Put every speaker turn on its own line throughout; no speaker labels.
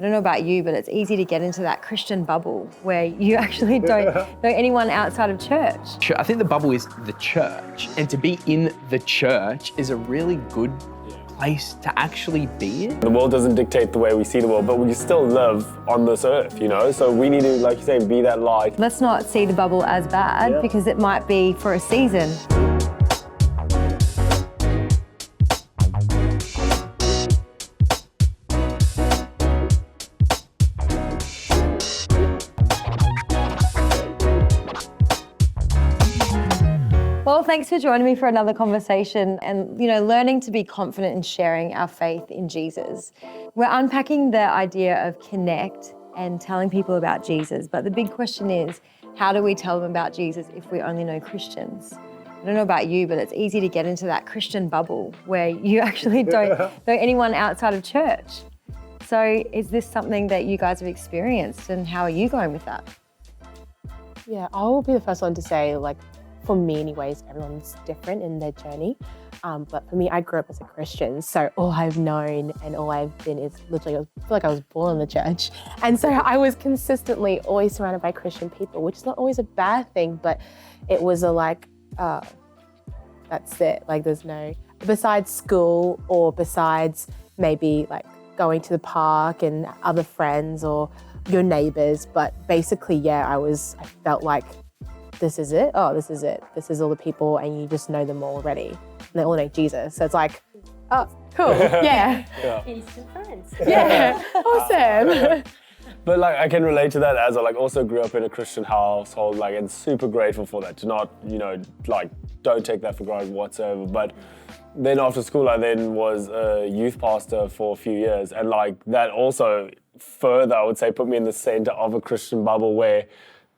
don't know about you, but it's easy to get into that Christian bubble where you actually don't know anyone outside of church.
I think the bubble is the church, and to be in the church is a really good place to actually be in.
The world doesn't dictate the way we see the world, but we still live on this earth, you know? So we need to, like you say, be that light.
Let's not see the bubble as bad because it might be for a season. Well, thanks for joining me for another conversation and, learning to be confident in sharing our faith in Jesus. We're unpacking the idea of connect and telling people about Jesus, but the big question is, how do we tell them about Jesus if we only know Christians? I don't know about you, but it's easy to get into that Christian bubble where you actually don't know anyone outside of church. So is this something that you guys have experienced, and how are you going with that?
Yeah, I will be the first one to say, for me anyways, everyone's different in their journey. But for me, I grew up as a Christian, so all I've known and all I've been is literally, I feel like I was born in the church. And so I was consistently always surrounded by Christian people, which is not always a bad thing, but it was that's it. There's no, besides school or besides maybe going to the park and other friends or your neighbors. But basically, I felt like, this is it. Oh, this is it. This is all the people, and you just know them already. And they all know Jesus. So it's oh, cool. Yeah.
Instant friends.
Yeah. Awesome.
But I can relate to that as I also grew up in a Christian household, and super grateful for that, to not, don't take that for granted whatsoever. But then after school, I then was a youth pastor for a few years. And that also further, I would say, put me in the center of a Christian bubble where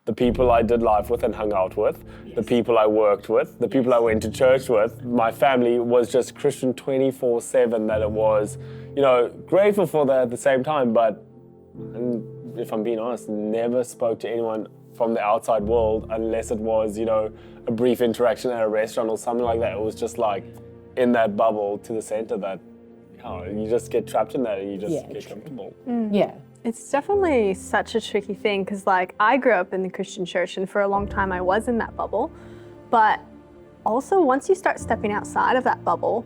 the people I did life with and hung out with, the people I worked with, the people I went to church with, my family was just Christian 24/7, that it was, grateful for that at the same time, but if I'm being honest, never spoke to anyone from the outside world unless it was, a brief interaction at a restaurant or something like that. It was just in that bubble to the center that, you just get trapped in that and you just get comfortable.
Yeah.
It's definitely such a tricky thing because I grew up in the Christian church and for a long time I was in that bubble. But also once you start stepping outside of that bubble,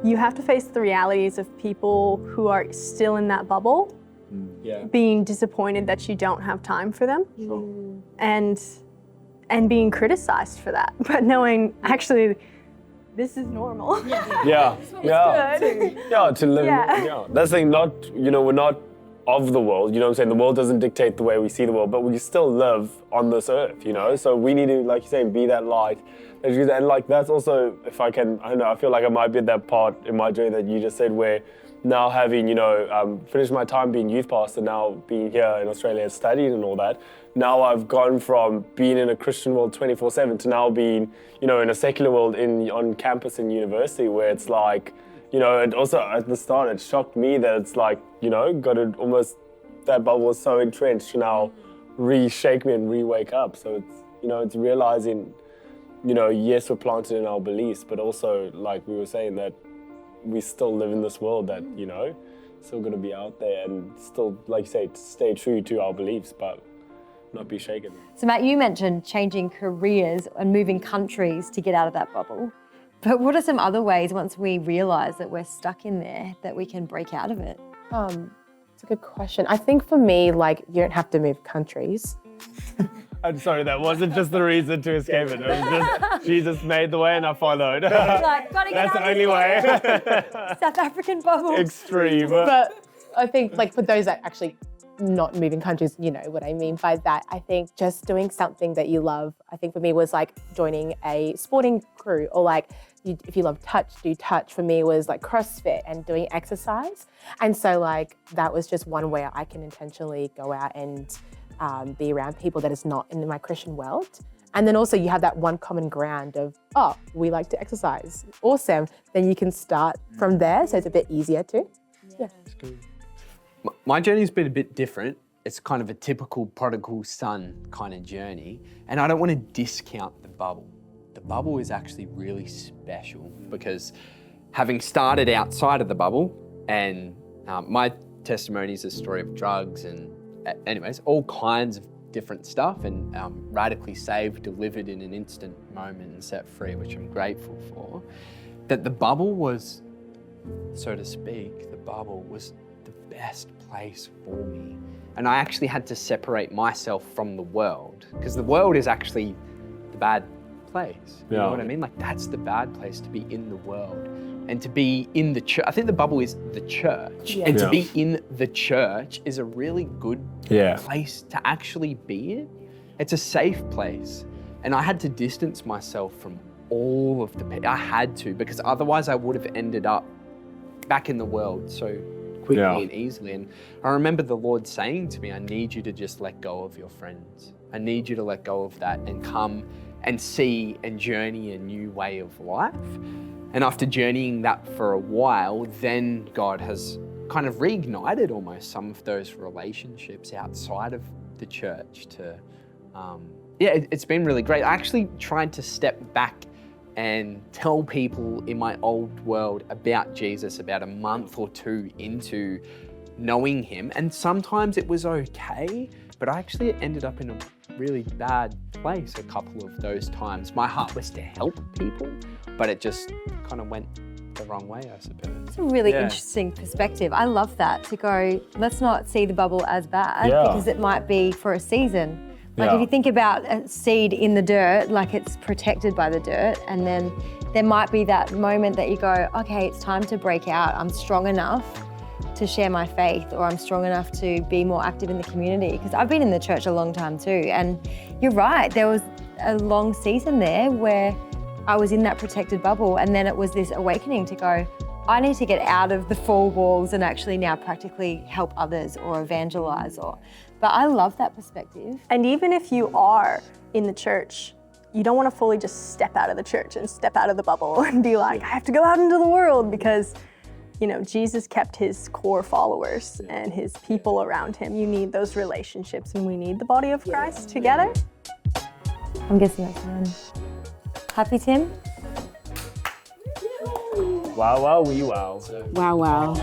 you have to face the realities of people who are still in that bubble, being disappointed that you don't have time for them, and being criticized for that, but knowing actually this is normal.
Yeah. To live. That's the thing, we're not of the world, what I'm saying? The world doesn't dictate the way we see the world, but we still live on this earth, So we need to, like you say, be that light. And that's also, if I can, I don't know, I feel like I might be at that part in my journey that you just said where now having, finished my time being youth pastor, now being here in Australia, studying and all that, now I've gone from being in a Christian world 24/7 to now being, in a secular world on campus in university where it's and also at the start, it shocked me that it's got to almost, that bubble was so entrenched to now reshake me and re-wake up. So it's, it's realizing, yes, we're planted in our beliefs, but also, like we were saying, that we still live in this world that, still going to be out there and still, like you say, stay true to our beliefs, but not be shaken.
So Matt, you mentioned changing careers and moving countries to get out of that bubble. But what are some other ways, once we realise that we're stuck in there, that we can break out of it?
It's a good question. I think for me, you don't have to move countries.
I'm sorry, that wasn't just the reason to escape it. It was just, Jesus made the way and I followed.
Gotta get
That's
out
the only way.
South African bubble.
Extreme.
But I think for those that actually not moving countries, you know what I mean by that. I think just doing something that you love, I think for me was joining a sporting crew or if you love touch, do touch. For me was CrossFit and doing exercise. And so that was just one way I can intentionally go out and be around people that is not in my Christian world. And then also you have that one common ground of, oh, we like to exercise. Awesome. Then you can start from there. So it's a bit easier too. Yeah.
My journey's been a bit different. It's kind of a typical prodigal son kind of journey. And I don't want to discount the bubble. The bubble is actually really special because having started outside of the bubble and my testimonies, a story of drugs, and anyways, all kinds of different stuff, and radically saved, delivered in an instant moment and set free, which I'm grateful for. That the bubble was, so to speak, the bubble was the best place for me. And I actually had to separate myself from the world, because the world is actually the bad place. You know what I mean? Like, that's the bad place, to be in the world. And to be in the church, I think the bubble is the church. And to be in the church is a really good place to actually be in. It's a safe place. And I had to distance myself from all of the people. I had to, because otherwise I would have ended up back in the world so quickly and easily. And I remember the Lord saying to me, I need you to just let go of your friends. I need you to let go of that and come and see and journey a new way of life. And after journeying that for a while, then God has kind of reignited almost some of those relationships outside of the church to, it's been really great. I actually tried to step back and tell people in my old world about Jesus about a month or two into knowing him. And sometimes it was okay, but I actually ended up in a really bad place a couple of those times. My heart was to help people, but it just kind of went the wrong way, I suppose.
It's a really interesting perspective. I love that, to go, let's not see the bubble as bad, because it might be for a season. Like if you think about a seed in the dirt, like it's protected by the dirt, and then there might be that moment that you go, okay, it's time to break out. I'm strong enough to share my faith, or I'm strong enough to be more active in the community. Because I've been in the church a long time too, and you're right, there was a long season there where I was in that protected bubble, and then it was this awakening to go, I need to get out of the four walls and actually now practically help others or evangelize. But I love that perspective.
And even if you are in the church, you don't want to fully just step out of the church and step out of the bubble and be like, I have to go out into the world, because Jesus kept his core followers and his people around him. You need those relationships, and we need the body of Christ together.
I'm guessing that's mine. Happy, Tim?
Wow, wow, wee, wow.
Wow, wow.